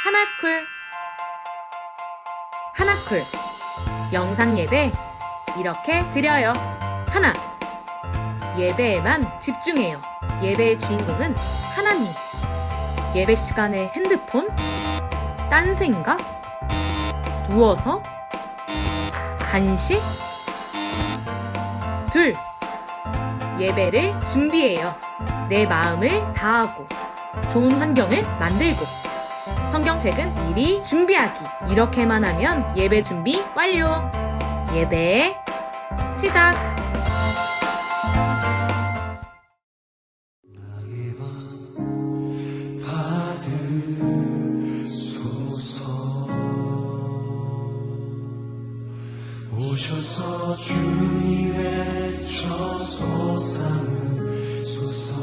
하나쿨 하나쿨 영상 예배 이렇게 드려요. 하나, 예배에만 집중해요. 예배의 주인공은 하나님. 예배 시간에 핸드폰? 딴 생각? 누워서? 간식? 둘, 예배를 준비해요. 내 마음을 다하고 좋은 환경을 만들고 성경책은 미리 준비하기. 이렇게만 하면 예배 준비 완료. 예배 시작. 나의 맘 받으소서. 오셔서 주님의 저소 삼으소서.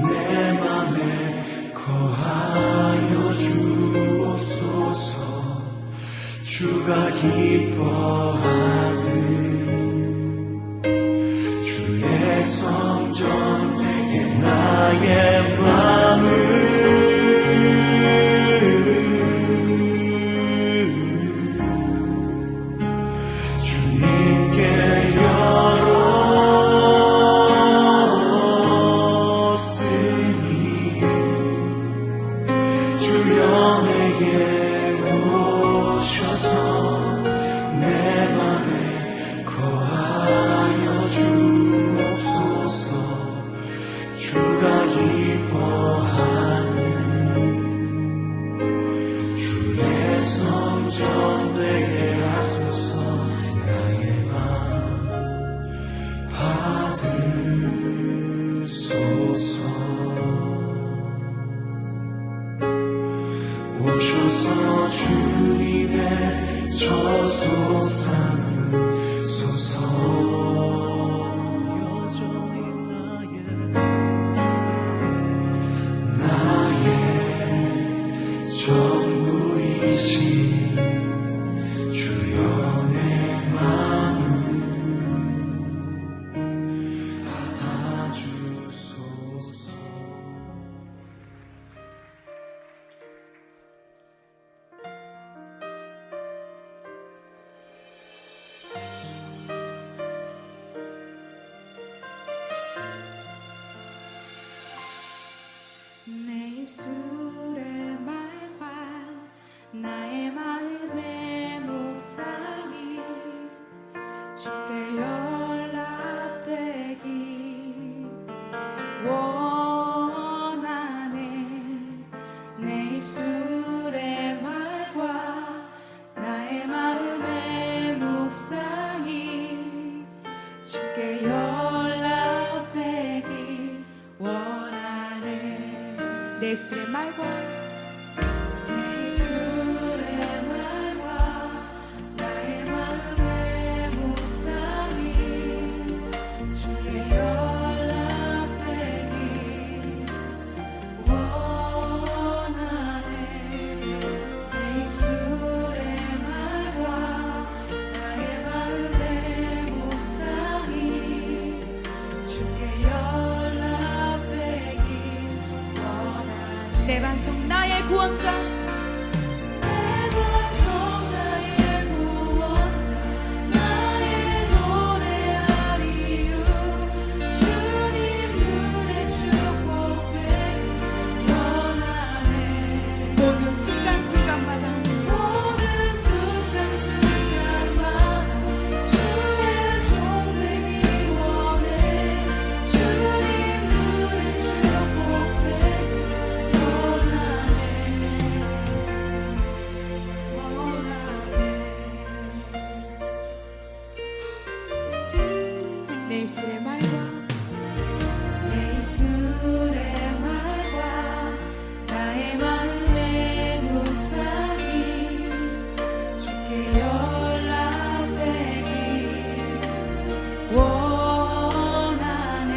내 맘에 거하여 주옵소서. 주가 기뻐하는 주의 성전 내게 나의 맘을 주님께 주여 내게 오셔서 내 맘에 거하여 주옵소서. 주가 기뻐하는 주의 성전 되게 하소서. 나의 맘 받으소서. 오셔서 주님의 저소 삼으소서. 여전히 나의 전부이신 주여 내 맘을 받아주소서. 내 입술의 말과 나의 마음의 묵상이 주께 연락되기 원하네. 내 입술의 말과 나의 마음의 묵상이 주께 연락되기 원하네. 내 입술의 말과 내 입술의 말과 나의 마음의 묵상이 구원자 내 반성 나의 구원자 나의 노래하리요 주님 눈에 축복되기 원하네 모든 순간순간마다 모든 순간순간마다 주의 종 되기 원해 주님 눈에 축복되기 원하네 내 입술의 말과 내 입술의 말과 나의 마음의 묵상이 주께 연락되기 원하네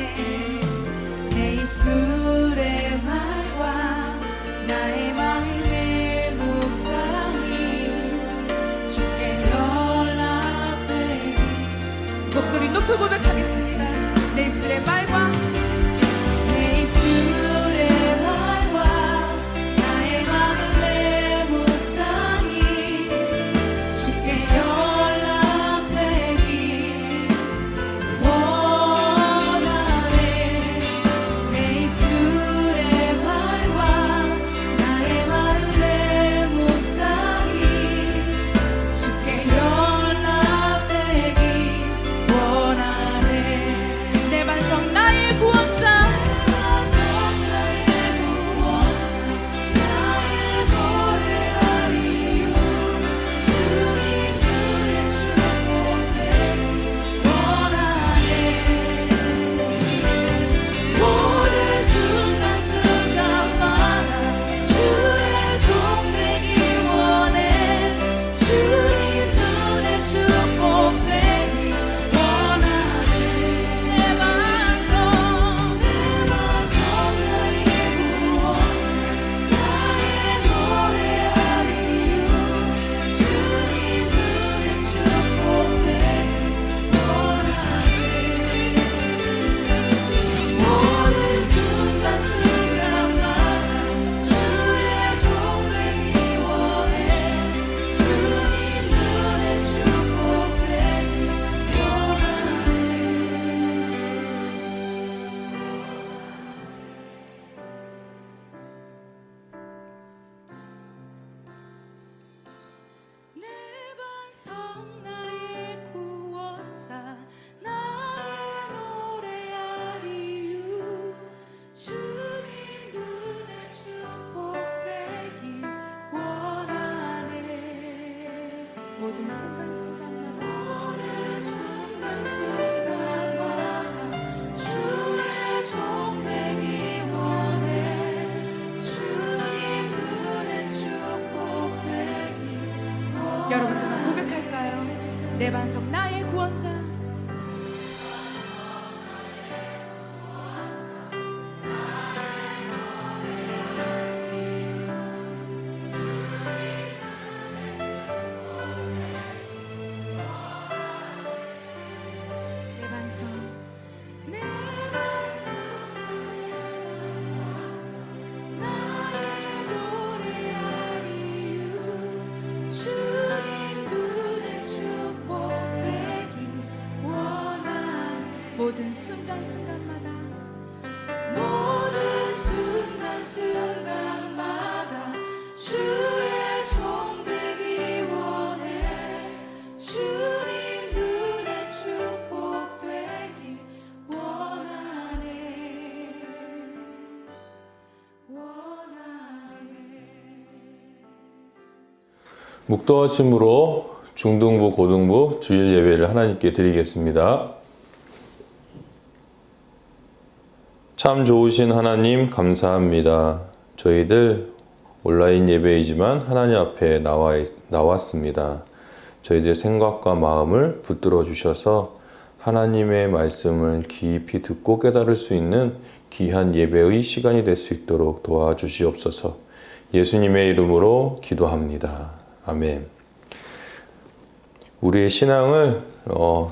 내 입술의 말과 나의 마음의 묵상이 주께 연락되기 목소리 높이 고백하겠습니다. 내 입술의 말과 내 입술의 말과 나의 마음의 묵상이 주께 연락되기 원하네 내 입술의 말과 나의 마음의 묵상이 주께 연락되기 원하네 내 반성 나의 구원자 모든 순간순간마다 모든 순간순간마다 주의 종 되기 원해 주님 눈에 축복되기 원해 여러분들만 고백할까요? 내 반성 나의 구원자 내 반성 내 반성 나의 노래하리요 주님 눈에 축복되기 원하네 모든 순간순간마다 모든 순간순간마다 주의 종 되기 원해 주님 눈에 축복되기 원하네 묵도하심으로 중등부, 고등부 주일 예배를 하나님께 드리겠습니다. 참 좋으신 하나님 감사합니다. 저희들 온라인 예배이지만 하나님 앞에 나왔습니다. 저희들 생각과 마음을 붙들어 주셔서 하나님의 말씀을 깊이 듣고 깨달을 수 있는 귀한 예배의 시간이 될 수 있도록 도와주시옵소서. 예수님의 이름으로 기도합니다. 아멘. 우리의 신앙을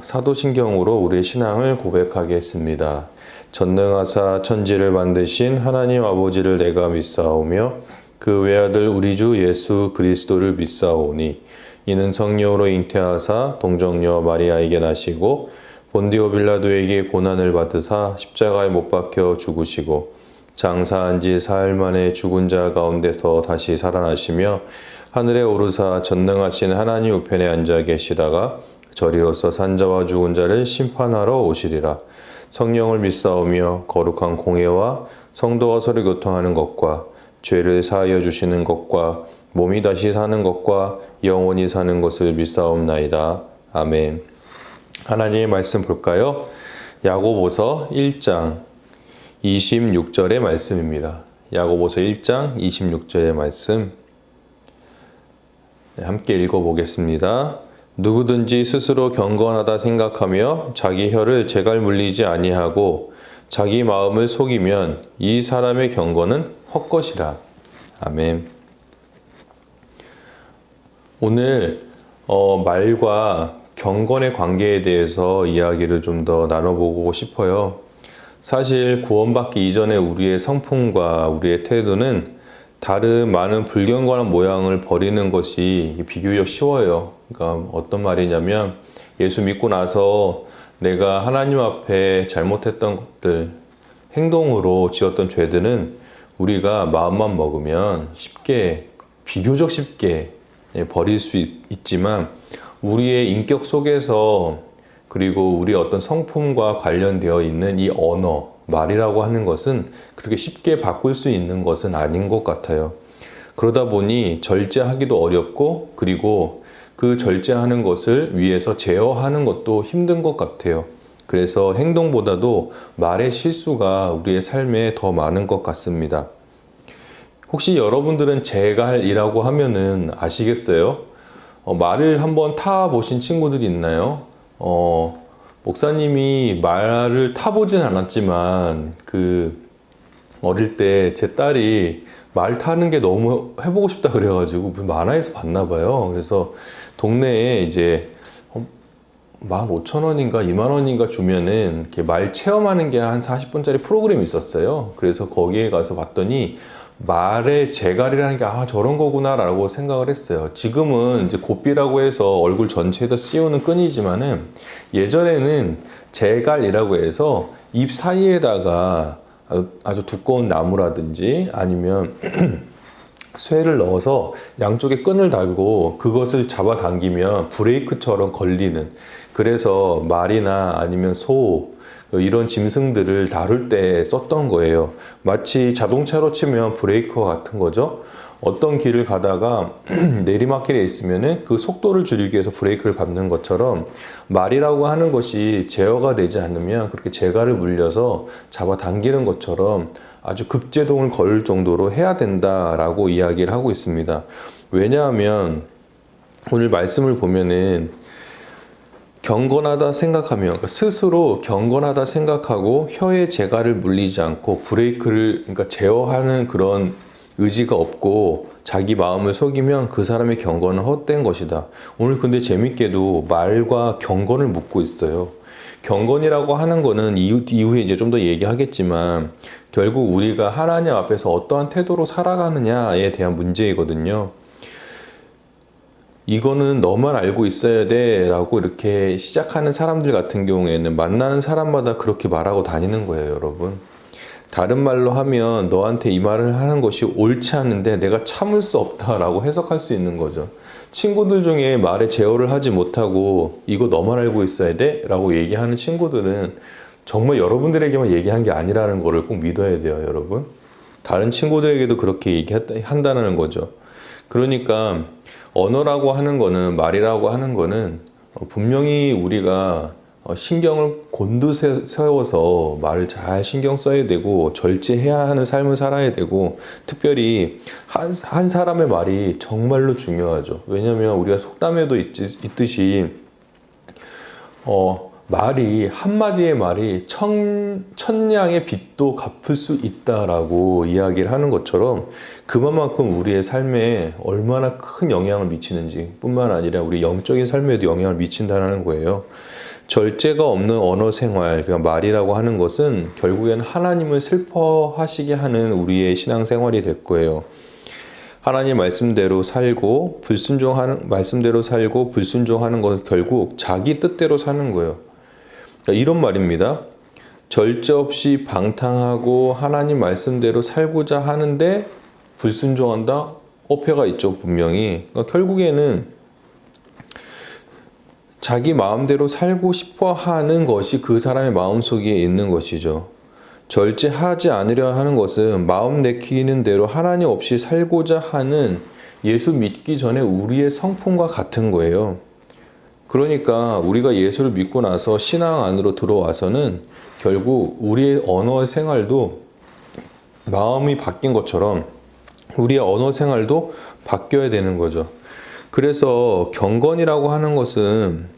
사도신경으로 우리의 신앙을 고백하겠습니다. 전능하사 천지를 만드신 하나님 아버지를 내가 믿사오며 그 외아들 우리 주 예수 그리스도를 믿사오니 이는 성령으로 잉태하사 동정녀 마리아에게 나시고 본디오 빌라도에게 고난을 받으사 십자가에 못 박혀 죽으시고 장사한 지 사흘 만에 죽은 자 가운데서 다시 살아나시며 하늘에 오르사 전능하신 하나님 우편에 앉아 계시다가 저리로서 산자와 죽은 자를 심판하러 오시리라. 성령을 믿사오며 거룩한 공예와 성도와 서로 교통하는 것과 죄를 사하여 주시는 것과 몸이 다시 사는 것과 영원히 사는 것을 믿사옵나이다. 아멘. 하나님의 말씀 볼까요? 야고보서 1장 26절의 말씀입니다. 야고보서 1장 26절의 말씀 함께 읽어보겠습니다. 누구든지 스스로 경건하다 생각하며 자기 혀를 제갈 물리지 아니하고 자기 마음을 속이면 이 사람의 경건은 헛것이라. 아멘. 오늘 말과 경건의 관계에 대해서 이야기를 좀 더 나눠보고 싶어요. 사실 구원받기 이전에 우리의 성품과 우리의 태도는 다른 많은 불경건한 모양을 버리는 것이 비교적 쉬워요. 그러니까 어떤 말이냐면 예수 믿고 나서 내가 하나님 앞에 잘못했던 것들, 행동으로 지었던 죄들은 우리가 마음만 먹으면 쉽게, 비교적 쉽게 버릴 수 있지만 우리의 인격 속에서 그리고 우리의 어떤 성품과 관련되어 있는 이 언어, 말이라고 하는 것은 그렇게 쉽게 바꿀 수 있는 것은 아닌 것 같아요. 그러다 보니 절제하기도 어렵고 그리고 그 절제하는 것을 위해서 제어하는 것도 힘든 것 같아요. 그래서 행동보다도 말의 실수가 우리의 삶에 더 많은 것 같습니다. 혹시 여러분들은 제갈이라고 하면은 아시겠어요? 말을 한번 타보신 친구들이 있나요? 목사님이 말을 타보진 않았지만 어릴 때 제 딸이 말 타는 게 너무 해보고 싶다 그래가지고 무슨 만화에서 봤나 봐요. 그래서 동네에 이제 15,000원인가 20,000원인가 주면은 이렇게 말 체험하는 게 한 40분짜리 프로그램이 있었어요. 그래서 거기에 가서 봤더니 말의 제갈이라는 게 저런 거구나 라고 생각을 했어요. 지금은 이제 고삐라고 해서 얼굴 전체에다 씌우는 끈이지만은 예전에는 제갈이라고 해서 입 사이에다가 아주 두꺼운 나무라든지 아니면 쇠를 넣어서 양쪽에 끈을 달고 그것을 잡아당기면 브레이크처럼 걸리는, 그래서 말이나 아니면 소 이런 짐승들을 다룰 때 썼던 거예요. 마치 자동차로 치면 브레이크와 같은 거죠. 어떤 길을 가다가 내리막길에 있으면은 그 속도를 줄이기 위해서 브레이크를 밟는 것처럼 말이라고 하는 것이 제어가 되지 않으면 그렇게 제갈을 물려서 잡아당기는 것처럼 아주 급제동을 걸 정도로 해야 된다라고 이야기를 하고 있습니다. 왜냐하면 오늘 말씀을 보면은 경건하다 생각하며, 그러니까 스스로 경건하다 생각하고 혀에 제갈을 물리지 않고 브레이크를 제어하는 그런 의지가 없고 자기 마음을 속이면 그 사람의 경건은 헛된 것이다. 오늘 근데 재밌게도 말과 경건을 묶고 있어요. 경건이라고 하는 거는 이후에 이제 좀 더 얘기하겠지만 결국 우리가 하나님 앞에서 어떠한 태도로 살아가느냐에 대한 문제이거든요. 이거는 너만 알고 있어야 돼 라고 이렇게 시작하는 사람들 같은 경우에는 만나는 사람마다 그렇게 말하고 다니는 거예요, 여러분. 다른 말로 하면 너한테 이 말을 하는 것이 옳지 않은데 내가 참을 수 없다라고 해석할 수 있는 거죠. 친구들 중에 말에 제어를 하지 못하고 이거 너만 알고 있어야 돼 라고 얘기하는 친구들은 정말 여러분들에게만 얘기한 게 아니라는 거를 꼭 믿어야 돼요, 여러분. 다른 친구들에게도 그렇게 얘기한다는 거죠. 그러니까 언어라고 하는 거는, 말이라고 하는 거는 분명히 우리가 신경을 곤두세워서 말을 잘 신경 써야 되고 절제해야 하는 삶을 살아야 되고, 특별히 한 사람의 말이 정말로 중요하죠. 왜냐하면 우리가 속담에도 있듯이 말이, 한마디의 말이 천냥의 빚도 갚을 수 있다라고 이야기를 하는 것처럼 그만큼 우리의 삶에 얼마나 큰 영향을 미치는지 뿐만 아니라 우리 영적인 삶에도 영향을 미친다는 거예요. 절제가 없는 언어 생활, 그러니까 말이라고 하는 것은 결국에는 하나님을 슬퍼하시게 하는 우리의 신앙생활이 될 거예요. 하나님 말씀대로 살고 말씀대로 살고 불순종하는 것은 결국 자기 뜻대로 사는 거예요. 그러니까 이런 말입니다. 절제 없이 방탕하고 하나님 말씀대로 살고자 하는데 불순종한다? 어폐가 있죠, 분명히. 그러니까 결국에는 자기 마음대로 살고 싶어 하는 것이 그 사람의 마음속에 있는 것이죠. 절제하지 않으려 하는 것은 마음 내키는 대로 하나님 없이 살고자 하는 예수 믿기 전에 우리의 성품과 같은 거예요. 그러니까 우리가 예수를 믿고 나서 신앙 안으로 들어와서는 결국 우리의 언어 생활도 마음이 바뀐 것처럼 우리의 언어 생활도 바뀌어야 되는 거죠. 그래서 경건이라고 하는 것은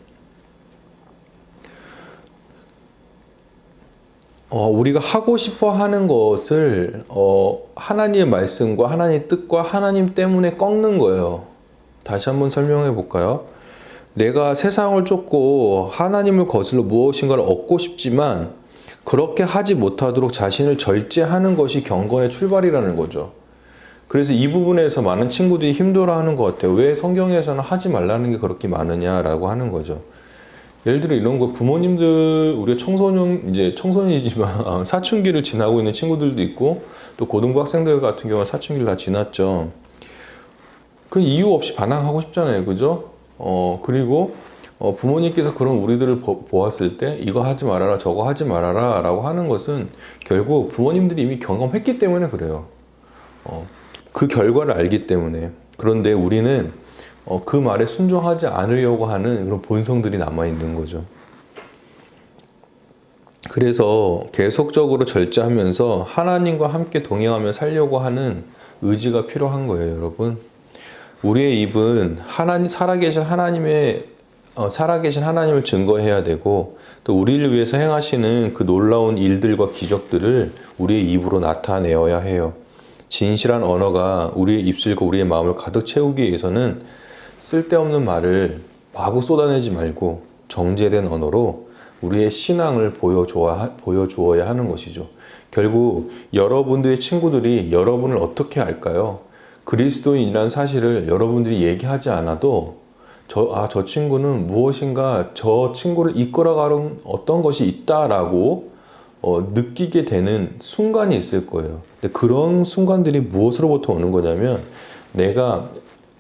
우리가 하고 싶어 하는 것을 하나님의 말씀과 하나님의 뜻과 하나님 때문에 꺾는 거예요. 다시 한번 설명해 볼까요? 내가 세상을 쫓고 하나님을 거슬러 무엇인가를 얻고 싶지만 그렇게 하지 못하도록 자신을 절제하는 것이 경건의 출발이라는 거죠. 그래서 이 부분에서 많은 친구들이 힘들어하는 것 같아요. 왜 성경에서는 하지 말라는 게 그렇게 많으냐라고 하는 거죠. 예를 들어 이런 거 부모님들 우리가 이제 청소년이지만 사춘기를 지나고 있는 친구들도 있고 또 고등부 학생들 같은 경우는 사춘기를 다 지났죠. 그 이유 없이 반항하고 싶잖아요, 그죠? 그리고 부모님께서 그런 우리들을 보았을 때 이거 하지 말아라 저거 하지 말아라 라고 하는 것은 결국 부모님들이 이미 경험했기 때문에 그래요. 그 결과를 알기 때문에. 그런데 우리는 그 말에 순종하지 않으려고 하는 그런 본성들이 남아있는 거죠. 그래서 계속적으로 절제하면서 하나님과 함께 동행하며 살려고 하는 의지가 필요한 거예요, 여러분. 우리의 입은 살아계신 하나님을 증거해야 되고 또 우리를 위해서 행하시는 그 놀라운 일들과 기적들을 우리의 입으로 나타내어야 해요. 진실한 언어가 우리의 입술과 우리의 마음을 가득 채우기 위해서는 쓸데없는 말을 마구 쏟아내지 말고 정제된 언어로 우리의 신앙을 보여주어야 하는 것이죠. 결국 여러분들의 친구들이 여러분을 어떻게 알까요? 그리스도인이라는 사실을 여러분들이 얘기하지 않아도 저 친구는 무엇인가 저 친구를 이끌어가는 어떤 것이 있다라고 느끼게 되는 순간이 있을 거예요. 근데 그런 순간들이 무엇으로부터 오는 거냐면 내가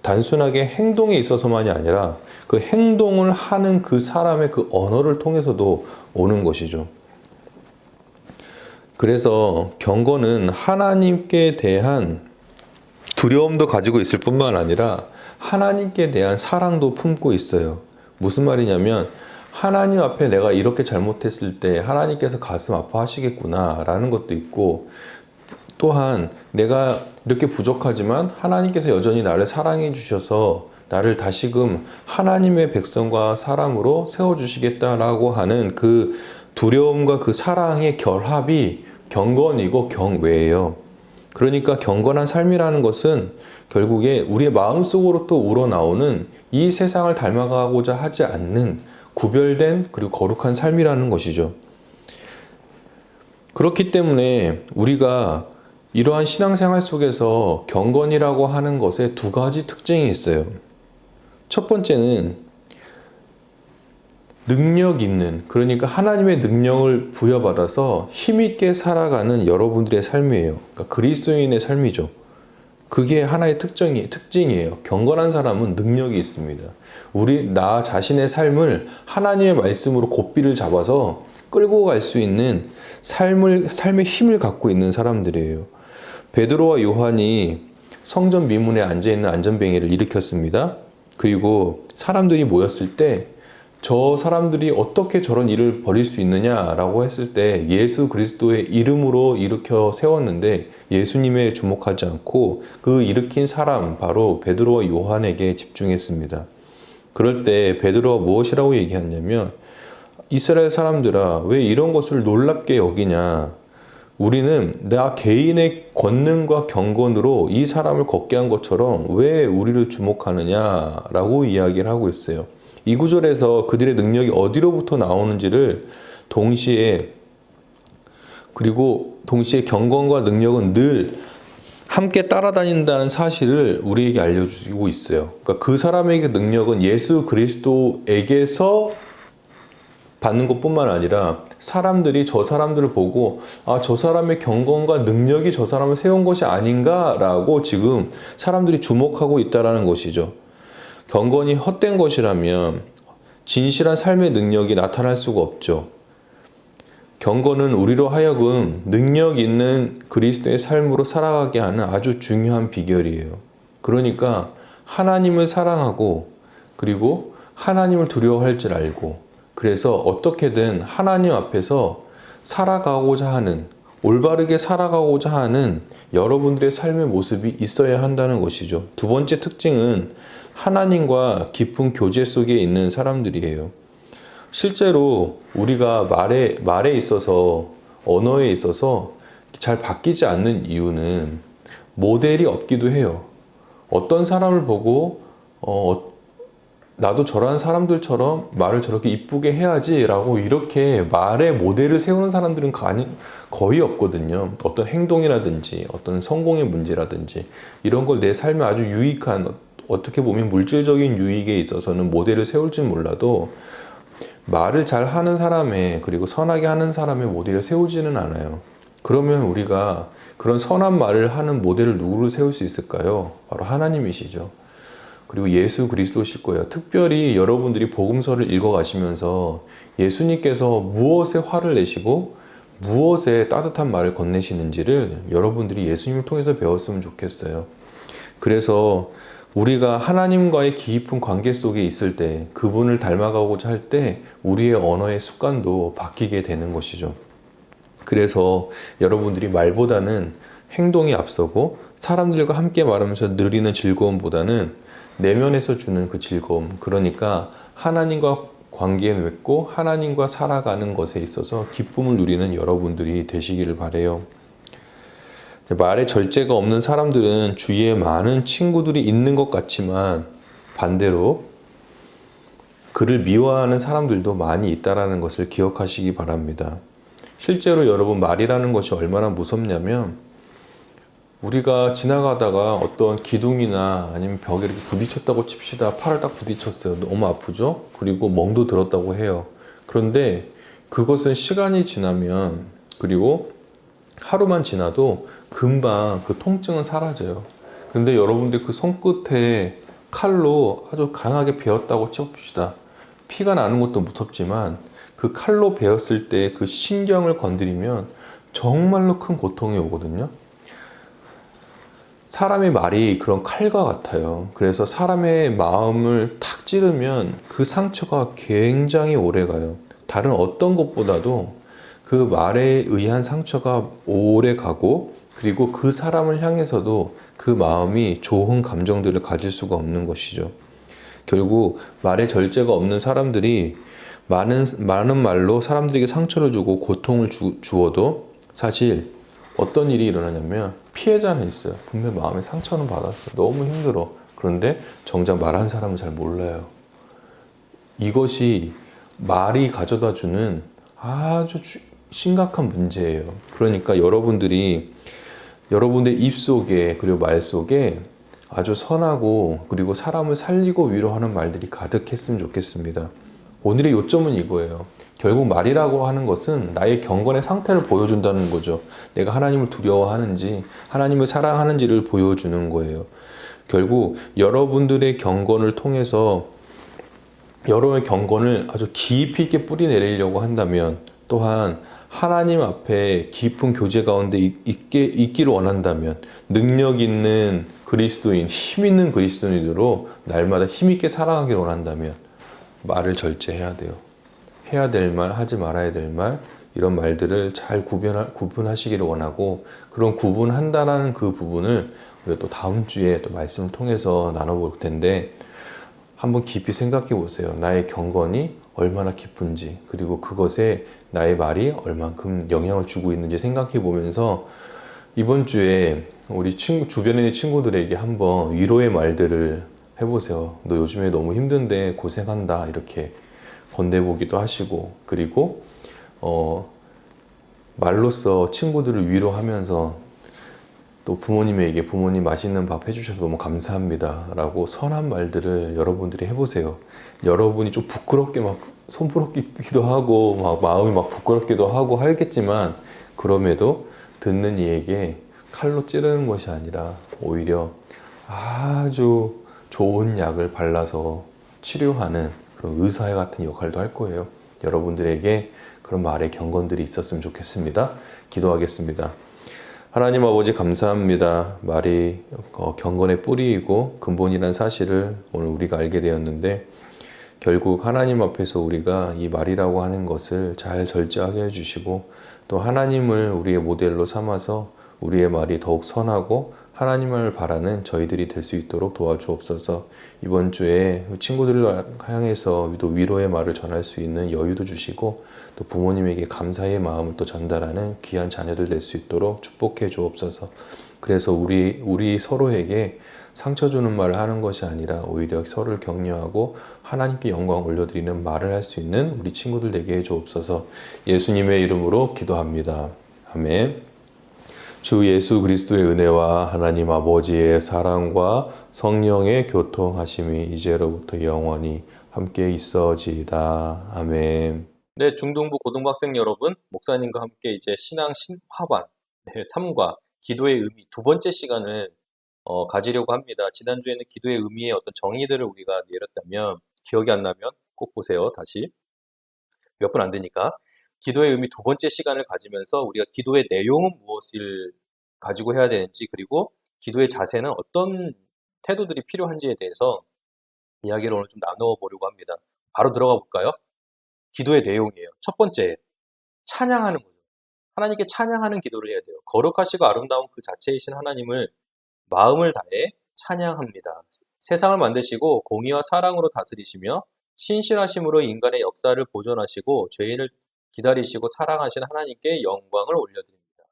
단순하게 행동에 있어서만이 아니라 그 행동을 하는 그 사람의 그 언어를 통해서도 오는 것이죠. 그래서 경건은 하나님께 대한 두려움도 가지고 있을 뿐만 아니라 하나님께 대한 사랑도 품고 있어요. 무슨 말이냐면 하나님 앞에 내가 이렇게 잘못했을 때 하나님께서 가슴 아파하시겠구나 라는 것도 있고 또한 내가 이렇게 부족하지만 하나님께서 여전히 나를 사랑해 주셔서 나를 다시금 하나님의 백성과 사람으로 세워주시겠다라고 하는 그 두려움과 그 사랑의 결합이 경건이고 경외예요. 그러니까 경건한 삶이라는 것은 결국에 우리의 마음속으로 또 우러나오는 이 세상을 닮아가고자 하지 않는 구별된 그리고 거룩한 삶이라는 것이죠. 그렇기 때문에 우리가 이러한 신앙생활 속에서 경건이라고 하는 것에 두 가지 특징이 있어요. 첫 번째는 능력 있는, 그러니까 하나님의 능력을 부여받아서 힘있게 살아가는 여러분들의 삶이에요. 그러니까 그리스도인의 삶이죠. 그게 하나의 특징이에요. 경건한 사람은 능력이 있습니다. 나 자신의 삶을 하나님의 말씀으로 고삐를 잡아서 끌고 갈 수 있는 삶의 힘을 갖고 있는 사람들이에요. 베드로와 요한이 성전 미문에 앉아있는 안전뱅이를 일으켰습니다. 그리고 사람들이 모였을 때 저 사람들이 어떻게 저런 일을 벌일 수 있느냐라고 했을 때 예수 그리스도의 이름으로 일으켜 세웠는데 예수님에 주목하지 않고 그 일으킨 사람 바로 베드로와 요한에게 집중했습니다. 그럴 때 베드로가 무엇이라고 얘기했냐면 이스라엘 사람들아 왜 이런 것을 놀랍게 여기냐, 우리는 나 개인의 권능과 경건으로 이 사람을 걷게 한 것처럼 왜 우리를 주목하느냐라고 이야기를 하고 있어요. 이 구절에서 그들의 능력이 어디로부터 나오는지를 동시에 경건과 능력은 늘 함께 따라다닌다는 사실을 우리에게 알려주고 있어요. 그러니까 그 사람에게 능력은 예수 그리스도에게서 받는 것뿐만 아니라 사람들이 저 사람들을 보고 아, 저 사람의 경건과 능력이 저 사람을 세운 것이 아닌가라고 지금 사람들이 주목하고 있다는 것이죠. 경건이 헛된 것이라면 진실한 삶의 능력이 나타날 수가 없죠. 경건은 우리로 하여금 능력 있는 그리스도의 삶으로 살아가게 하는 아주 중요한 비결이에요. 그러니까 하나님을 사랑하고 그리고 하나님을 두려워할 줄 알고 그래서 어떻게든 하나님 앞에서 살아가고자 하는 올바르게 살아가고자 하는 여러분들의 삶의 모습이 있어야 한다는 것이죠. 두 번째 특징은 하나님과 깊은 교제 속에 있는 사람들이에요. 실제로 우리가 말에 있어서 언어에 있어서 잘 바뀌지 않는 이유는 모델이 없기도 해요. 어떤 사람을 보고 나도 저런 사람들처럼 말을 저렇게 이쁘게 해야지 라고 이렇게 말의 모델을 세우는 사람들은 거의 없거든요. 어떤 행동이라든지 어떤 성공의 문제라든지 이런 걸 내 삶에 아주 유익한 어떻게 보면 물질적인 유익에 있어서는 모델을 세울지 몰라도 말을 잘 하는 사람의 그리고 선하게 하는 사람의 모델을 세우지는 않아요. 그러면 우리가 그런 선한 말을 하는 모델을 누구를 세울 수 있을까요? 바로 하나님이시죠. 그리고 예수 그리스도실 거예요. 특별히 여러분들이 복음서를 읽어가시면서 예수님께서 무엇에 화를 내시고 무엇에 따뜻한 말을 건네시는지를 여러분들이 예수님을 통해서 배웠으면 좋겠어요. 그래서 우리가 하나님과의 깊은 관계 속에 있을 때 그분을 닮아가고자 할 때 우리의 언어의 습관도 바뀌게 되는 것이죠. 그래서 여러분들이 말보다는 행동이 앞서고 사람들과 함께 말하면서 누리는 즐거움보다는 내면에서 주는 그 즐거움, 그러니까 하나님과 관계에 맺고 하나님과 살아가는 것에 있어서 기쁨을 누리는 여러분들이 되시기를 바라요. 말에 절제가 없는 사람들은 주위에 많은 친구들이 있는 것 같지만 반대로 그를 미워하는 사람들도 많이 있다는 것을 기억하시기 바랍니다. 실제로 여러분 말이라는 것이 얼마나 무섭냐면 우리가 지나가다가 어떤 기둥이나 아니면 벽에 이렇게 부딪혔다고 칩시다. 팔을 딱 부딪혔어요. 너무 아프죠? 그리고 멍도 들었다고 해요. 그런데 그것은 시간이 지나면 그리고 하루만 지나도 금방 그 통증은 사라져요. 그런데 여러분들 그 손끝에 칼로 아주 강하게 베었다고 쳐봅시다. 피가 나는 것도 무섭지만 그 칼로 베었을 때 그 신경을 건드리면 정말로 큰 고통이 오거든요. 사람의 말이 그런 칼과 같아요. 그래서 사람의 마음을 탁 찌르면 그 상처가 굉장히 오래 가요. 다른 어떤 것보다도 그 말에 의한 상처가 오래 가고 그리고 그 사람을 향해서도 그 마음이 좋은 감정들을 가질 수가 없는 것이죠. 결국 말에 절제가 없는 사람들이 많은 말로 사람들에게 상처를 주고 고통을 주어도 사실 어떤 일이 일어나냐면 피해자는 있어요. 분명 마음에 상처는 받았어요. 너무 힘들어. 그런데 정작 말한 사람은 잘 몰라요. 이것이 말이 가져다주는 아주 심각한 문제예요. 그러니까 여러분들의 입 속에 그리고 말 속에 아주 선하고 그리고 사람을 살리고 위로하는 말들이 가득했으면 좋겠습니다. 오늘의 요점은 이거예요. 결국 말이라고 하는 것은 나의 경건의 상태를 보여준다는 거죠. 내가 하나님을 두려워하는지 하나님을 사랑하는지를 보여주는 거예요. 결국 여러분들의 경건을 통해서 여러분의 경건을 아주 깊이 있게 뿌리내리려고 한다면 또한 하나님 앞에 깊은 교제 가운데 있기를 원한다면 능력 있는 그리스도인, 힘 있는 그리스도인으로 날마다 힘있게 살아가기를 원한다면 말을 절제해야 돼요. 해야 될 말, 하지 말아야 될 말, 이런 말들을 잘 구분하시기를 원하고 그런 구분한다는 그 부분을 우리가 또 다음 주에 또 말씀을 통해서 나눠볼 텐데 한번 깊이 생각해 보세요. 나의 경건이 얼마나 깊은지 그리고 그것에 나의 말이 얼만큼 영향을 주고 있는지 생각해 보면서 이번 주에 우리 주변에 있는 친구들에게 한번 위로의 말들을 해보세요. 너 요즘에 너무 힘든데 고생한다 이렇게 건네보기도 하시고 그리고 말로써 친구들을 위로하면서 또 부모님에게 부모님 맛있는 밥 해주셔서 너무 감사합니다 라고 선한 말들을 여러분들이 해보세요. 여러분이 좀 부끄럽게 막 손부럽기도 하고 막 마음이 막 부끄럽기도 하고 하겠지만, 그럼에도 듣는 이에게 칼로 찌르는 것이 아니라 오히려 아주 좋은 약을 발라서 치료하는 그런 의사 같은 역할도 할 거예요. 여러분들에게 그런 말의 경건들이 있었으면 좋겠습니다. 기도하겠습니다. 하나님 아버지 감사합니다. 말이 경건의 뿌리이고 근본이란 사실을 오늘 우리가 알게 되었는데, 결국 하나님 앞에서 우리가 이 말이라고 하는 것을 잘 절제하게 해주시고, 또 하나님을 우리의 모델로 삼아서 우리의 말이 더욱 선하고 하나님을 바라는 저희들이 될 수 있도록 도와주옵소서. 이번 주에 친구들을 향해서 또 위로의 말을 전할 수 있는 여유도 주시고, 또 부모님에게 감사의 마음을 또 전달하는 귀한 자녀들 될 수 있도록 축복해 주옵소서. 그래서 우리 서로에게 상처 주는 말을 하는 것이 아니라 오히려 서로를 격려하고 하나님께 영광 올려드리는 말을 할 수 있는 우리 친구들 되게 해 주옵소서. 예수님의 이름으로 기도합니다. 아멘. 주 예수 그리스도의 은혜와 하나님 아버지의 사랑과 성령의 교통하심이 이제로부터 영원히 함께 있어지이다. 아멘. 네, 중등부 고등학생 여러분, 목사님과 함께 이제 신앙 신화반 3과 기도의 의미 두 번째 시간을 가지려고 합니다. 지난주에는 기도의 의미의 어떤 정의들을 우리가 내렸다면, 기억이 안 나면 꼭 보세요. 다시 몇 분 안 되니까. 기도의 의미 두 번째 시간을 가지면서 우리가 기도의 내용은 무엇을 가지고 해야 되는지, 그리고 기도의 자세는 어떤 태도들이 필요한지에 대해서 이야기를 오늘 좀 나누어 보려고 합니다. 바로 들어가 볼까요? 기도의 내용이에요. 첫 번째, 찬양하는 거죠. 하나님께 찬양하는 기도를 해야 돼요. 거룩하시고 아름다운 그 자체이신 하나님을 마음을 다해 찬양합니다. 세상을 만드시고 공의와 사랑으로 다스리시며 신실하심으로 인간의 역사를 보존하시고 죄인을 기다리시고 사랑하시는 하나님께 영광을 올려드립니다.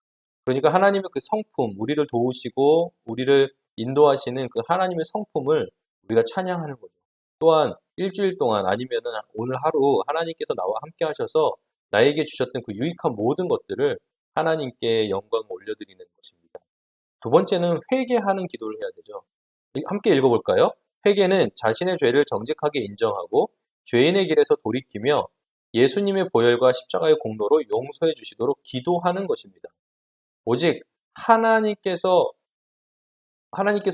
그러니까 하나님의 그 성품, 우리를 도우시고 우리를 인도하시는 그 하나님의 성품을 우리가 찬양하는 거죠. 또한 일주일 동안 아니면은 오늘 하루 하나님께서 나와 함께 하셔서 나에게 주셨던 그 유익한 모든 것들을 하나님께 영광을 올려드리는 것입니다. 두 번째는 회개하는 기도를 해야 되죠. 함께 읽어볼까요? 회개는 자신의 죄를 정직하게 인정하고 죄인의 길에서 돌이키며 예수님의 보혈과 십자가의 공로로 용서해 주시도록 기도하는 것입니다. 오직 하나님께서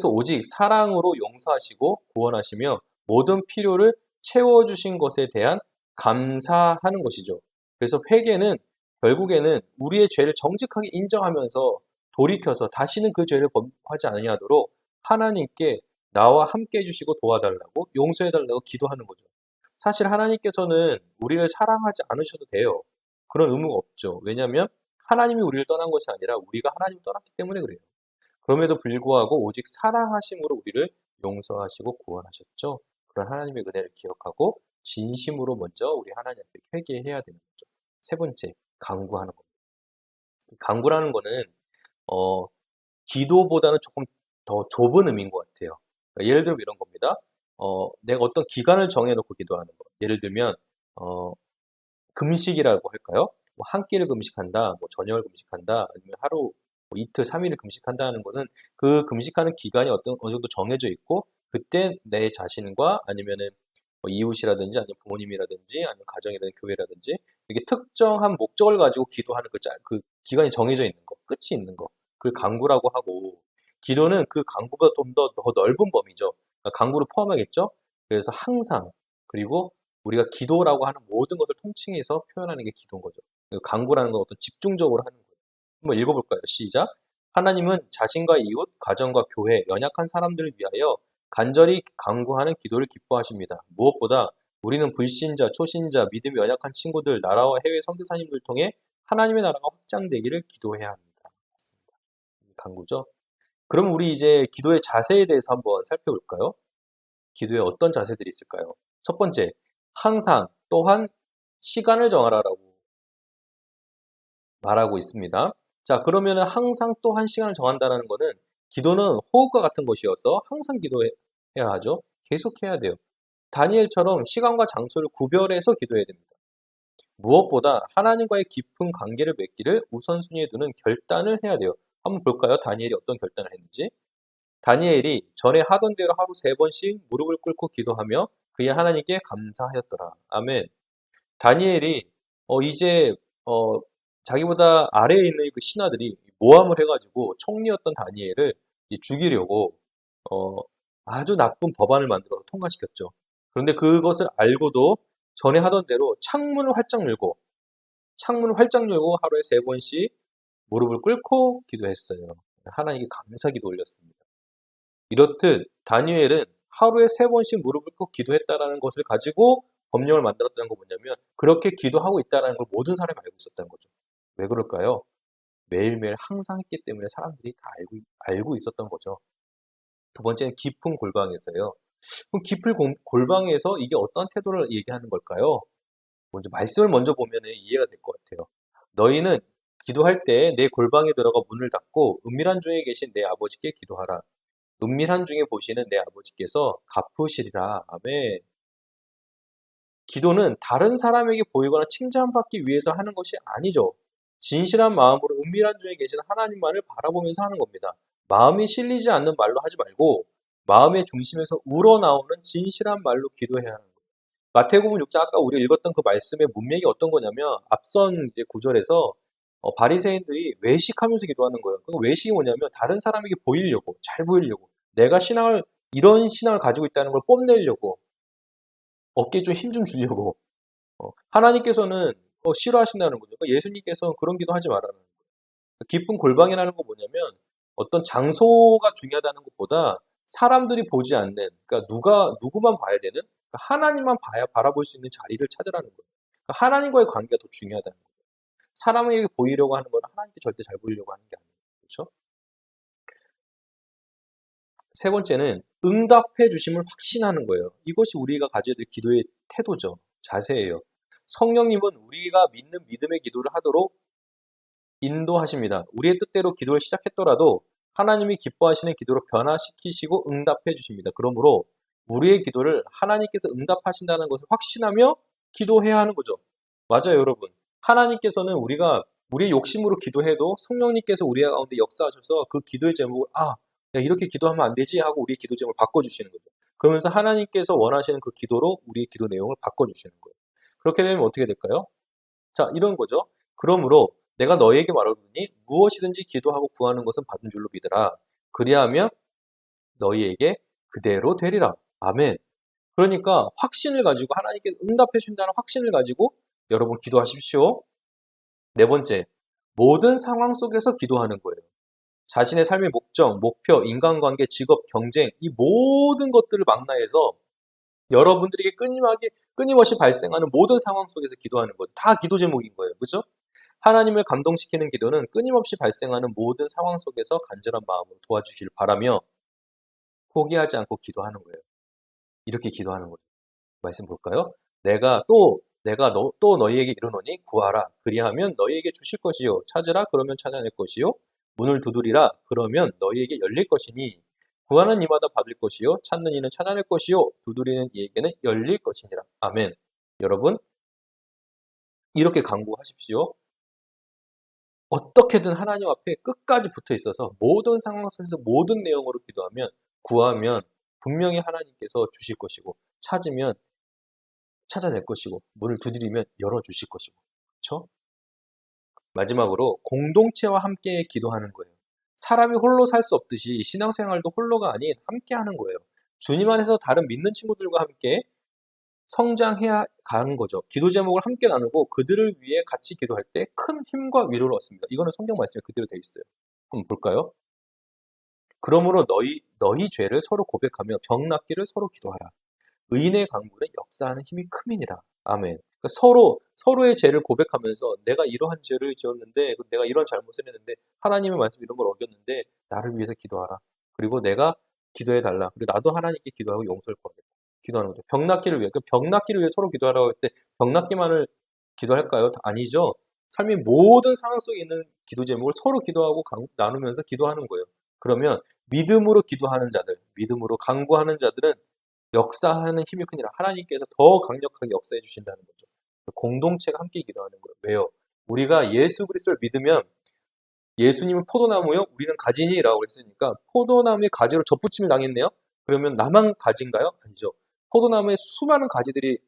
오직 사랑으로 용서하시고 구원하시며 모든 필요를 채워주신 것에 대한 감사하는 것이죠. 그래서 회개는 결국에는 우리의 죄를 정직하게 인정하면서 돌이켜서 다시는 그 죄를 범하지 아니하도록 하나님께 나와 함께 해주시고 도와달라고 용서해달라고 기도하는 거죠. 사실 하나님께서는 우리를 사랑하지 않으셔도 돼요. 그런 의무가 없죠. 왜냐하면 하나님이 우리를 떠난 것이 아니라 우리가 하나님을 떠났기 때문에 그래요. 그럼에도 불구하고 오직 사랑하심으로 우리를 용서하시고 구원하셨죠. 그런 하나님의 은혜를 기억하고 진심으로 먼저 우리 하나님께 회개해야 되는 거죠. 세 번째, 간구하는 겁니다. 간구라는 거는 기도보다는 조금 더 좁은 의미인 것 같아요. 그러니까 예를 들면 이런 겁니다. 내가 어떤 기간을 정해놓고 기도하는 거. 예를 들면 금식이라고 할까요? 뭐 한 끼를 금식한다, 뭐 저녁을 금식한다, 아니면 하루, 뭐 이틀, 3일을 금식한다는 거는 그 금식하는 기간이 어느 정도 정해져 있고, 그때 내 자신과 아니면은 뭐 이웃이라든지 아니면 부모님이라든지 아니면 가정이라든지 교회라든지 이렇게 특정한 목적을 가지고 기도하는 그 기간이 정해져 있는 거, 끝이 있는 거, 그걸 간구라고 하고, 기도는 그 간구보다 좀 더 넓은 범위죠. 그러니까 간구를 포함하겠죠. 그래서 항상, 그리고 우리가 기도라고 하는 모든 것을 통칭해서 표현하는 게 기도인 거죠. 간구라는 건 어떤 집중적으로 하는 거예요. 한번 읽어볼까요? 시작. 하나님은 자신과 이웃, 가정과 교회, 연약한 사람들을 위하여 간절히 간구하는 기도를 기뻐하십니다. 무엇보다 우리는 불신자, 초신자, 믿음이 연약한 친구들, 나라와 해외 선교사님들 통해 하나님의 나라가 확장되기를 기도해야 합니다. 맞습니다. 간구죠. 그럼 우리 이제 기도의 자세에 대해서 한번 살펴볼까요? 기도에 어떤 자세들이 있을까요? 첫 번째, 항상 또한 시간을 정하라라고 말하고 있습니다. 자, 그러면은 항상 또한 시간을 정한다는 거는 기도는 호흡과 같은 것이어서 항상 기도해야 하죠. 계속 해야 돼요. 다니엘처럼 시간과 장소를 구별해서 기도해야 됩니다. 무엇보다 하나님과의 깊은 관계를 맺기를 우선순위에 두는 결단을 해야 돼요. 한번 볼까요? 다니엘이 어떤 결단을 했는지. 다니엘이 전에 하던 대로 하루 3번씩 무릎을 꿇고 기도하며 그의 하나님께 감사하였더라. 아멘. 다니엘이 이제 자기보다 아래에 있는 그 신하들이 모함을 해가지고 총리였던 다니엘을 이제 죽이려고 어, 아주 나쁜 법안을 만들어서 통과시켰죠. 그런데 그것을 알고도 전에 하던 대로 창문을 활짝 열고 하루에 3번씩 무릎을 꿇고 기도했어요. 하나님께 감사 기도 올렸습니다. 이렇듯 다니엘은 하루에 3번씩 무릎을 꿇고 기도했다라는 것을 가지고 법령을 만들었다는 건 뭐냐면 그렇게 기도하고 있다는 걸 모든 사람이 알고 있었다는 거죠. 왜 그럴까요? 매일매일 항상 했기 때문에 사람들이 다 알고 있었던 거죠. 두 번째는 깊은 골방에서요. 그럼 깊은 골방에서 이게 어떤 태도를 얘기하는 걸까요? 먼저 말씀을 먼저 보면 이해가 될 것 같아요. 너희는 기도할 때 내 골방에 들어가 문을 닫고 은밀한 중에 계신 내 아버지께 기도하라. 은밀한 중에 보시는 내 아버지께서 갚으시리라. 아멘. 기도는 다른 사람에게 보이거나 칭찬받기 위해서 하는 것이 아니죠. 진실한 마음으로 은밀한 중에 계신 하나님만을 바라보면서 하는 겁니다. 마음이 실리지 않는 말로 하지 말고 마음의 중심에서 우러나오는 진실한 말로 기도해야 하는 거예요. 마태복음 6장 아까 우리 읽었던 그 말씀의 문맥이 어떤 거냐면 앞선 이제 구절에서 바리새인들이 외식하면서 기도하는 거예요. 그 외식이 뭐냐면 다른 사람에게 보이려고, 잘 보이려고, 내가 이런 신앙을 가지고 있다는 걸 뽐내려고, 어깨에 좀 힘 좀 주려고. 하나님께서는 싫어하신다는 거죠. 그러니까 예수님께서는 그런 기도 하지 말라는 거예요. 깊은 골방이라는 건 뭐냐면 어떤 장소가 중요하다는 것보다 사람들이 보지 않는, 그러니까 누구만 봐야 되는, 그러니까 하나님만 바라볼 수 있는 자리를 찾으라는 거예요. 그러니까 하나님과의 관계가 더 중요하다는 거예요. 사람에게 보이려고 하는 건 하나님께 절대 잘 보이려고 하는 게 아니에요. 그렇죠? 세 번째는 응답해 주심을 확신하는 거예요. 이것이 우리가 가져야 될 기도의 태도죠. 자세예요. 성령님은 우리가 믿는 믿음의 기도를 하도록 인도하십니다. 우리의 뜻대로 기도를 시작했더라도 하나님이 기뻐하시는 기도로 변화시키시고 응답해 주십니다. 그러므로 우리의 기도를 하나님께서 응답하신다는 것을 확신하며 기도해야 하는 거죠. 맞아요, 여러분. 하나님께서는 우리의 욕심으로 기도해도 성령님께서 우리 가운데 역사하셔서 그 기도의 제목을 야, 이렇게 기도하면 안 되지 하고 우리의 기도 제목을 바꿔주시는 거죠. 그러면서 하나님께서 원하시는 그 기도로 우리의 기도 내용을 바꿔주시는 거예요. 그렇게 되면 어떻게 될까요? 자, 이런 거죠. 그러므로 내가 너희에게 말하노니 무엇이든지 기도하고 구하는 것은 받은 줄로 믿으라. 그리하면 너희에게 그대로 되리라. 아멘. 그러니까 확신을 가지고 하나님께서 응답해 준다는 확신을 가지고 여러분 기도하십시오. 네 번째, 모든 상황 속에서 기도하는 거예요. 자신의 삶의 목적, 목표, 인간관계, 직업, 경쟁 이 모든 것들을 망라해서 여러분들에게 끊임없이 발생하는 모든 상황 속에서 기도하는 것. 다 기도 제목인 거예요. 그죠? 하나님을 감동시키는 기도는 끊임없이 발생하는 모든 상황 속에서 간절한 마음으로 도와주시길 바라며 포기하지 않고 기도하는 거예요. 이렇게 기도하는 거죠. 말씀 볼까요? 내가 또 너희에게 이르노니 구하라. 그리하면 너희에게 주실 것이요. 찾으라. 그러면 찾아낼 것이요. 문을 두드리라. 그러면 너희에게 열릴 것이니 구하는 이마다 받을 것이요. 찾는 이는 찾아낼 것이요. 두드리는 이에게는 열릴 것이니라. 아멘. 여러분 이렇게 간구하십시오. 어떻게든 하나님 앞에 끝까지 붙어 있어서 모든 상황 속에서 모든 내용으로 구하면 분명히 하나님께서 주실 것이고 찾으면 찾아낼 것이고 문을 두드리면 열어주실 것이고 그렇죠? 마지막으로 공동체와 함께 기도하는 거예요. 사람이 홀로 살 수 없듯이 신앙생활도 홀로가 아닌 함께 하는 거예요. 주님 안에서 다른 믿는 친구들과 함께 성장해야 가는 거죠. 기도 제목을 함께 나누고 그들을 위해 같이 기도할 때 큰 힘과 위로를 얻습니다. 이거는 성경 말씀에 그대로 되어 있어요. 한번 볼까요? 그러므로 너희 죄를 서로 고백하며 병 낫기를 서로 기도하라. 의인의 강구는 역사하는 힘이 큼이니라. 아멘. 그러니까 서로의 죄를 고백하면서 내가 이러한 죄를 지었는데, 내가 이런 잘못을 했는데, 하나님의 말씀 이런 걸 어겼는데, 나를 위해서 기도하라. 그리고 내가 기도해달라. 그리고 나도 하나님께 기도하고 용서를 구하겠다. 기도하는 거죠. 병 낫기를 위해. 병 낫기를 위해 서로 기도하라고 할 때, 병 낫기만을 기도할까요? 아니죠. 삶의 모든 상황 속에 있는 기도 제목을 서로 기도하고 나누면서 기도하는 거예요. 그러면 믿음으로 기도하는 자들, 믿음으로 간구하는 자들은 역사하는 힘이 크니라. 하나님께서 더 강력하게 역사해 주신다는 거죠. 공동체가 함께 기도하는 거예요. 왜요? 우리가 예수 그리스도를 믿으면 예수님은 포도나무요, 우리는 가지니라고 했으니까 포도나무의 가지로 접붙임을 당했네요. 그러면 나만 가지인가요? 아니죠. 포도나무에 수많은 가지들이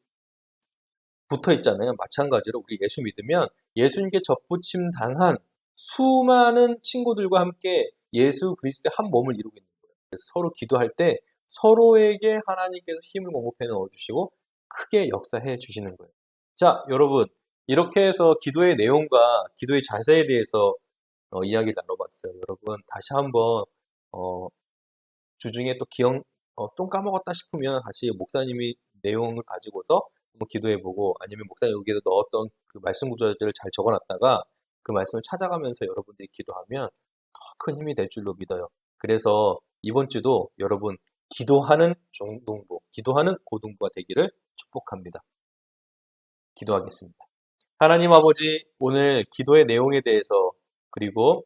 붙어 있잖아요. 마찬가지로 우리 예수 믿으면 예수님께 접붙임 당한 수많은 친구들과 함께 예수 그리스도의 한 몸을 이루고 있는 거예요. 그래서 서로 기도할 때 서로에게 하나님께서 힘을 공급해 넣어주시고 크게 역사해 주시는 거예요. 자, 여러분, 이렇게 해서 기도의 내용과 기도의 자세에 대해서 이야기를 나눠봤어요. 여러분, 다시 한번 주중에 또 좀 까먹었다 싶으면 다시 목사님이 내용을 가지고서 한번 기도해보고, 아니면 목사님 여기에서 넣었던 그 말씀 구절들을 잘 적어놨다가 그 말씀을 찾아가면서 여러분들이 기도하면 더 큰 힘이 될 줄로 믿어요. 그래서 이번 주도 여러분 기도하는 중등부, 기도하는 고등부가 되기를 축복합니다. 기도하겠습니다. 하나님 아버지, 오늘 기도의 내용에 대해서, 그리고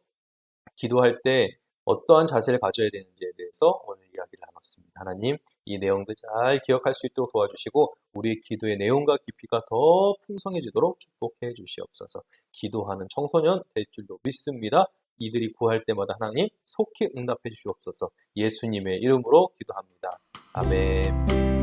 기도할 때 어떠한 자세를 가져야 되는지에 대해서 오늘 이야기를 나눴습니다. 하나님, 이 내용들 잘 기억할 수 있도록 도와주시고 우리 기도의 내용과 깊이가 더 풍성해지도록 축복해 주시옵소서. 기도하는 청소년 될 줄로 믿습니다. 이들이 구할 때마다 하나님 속히 응답해 주시옵소서. 예수님의 이름으로 기도합니다. 아멘.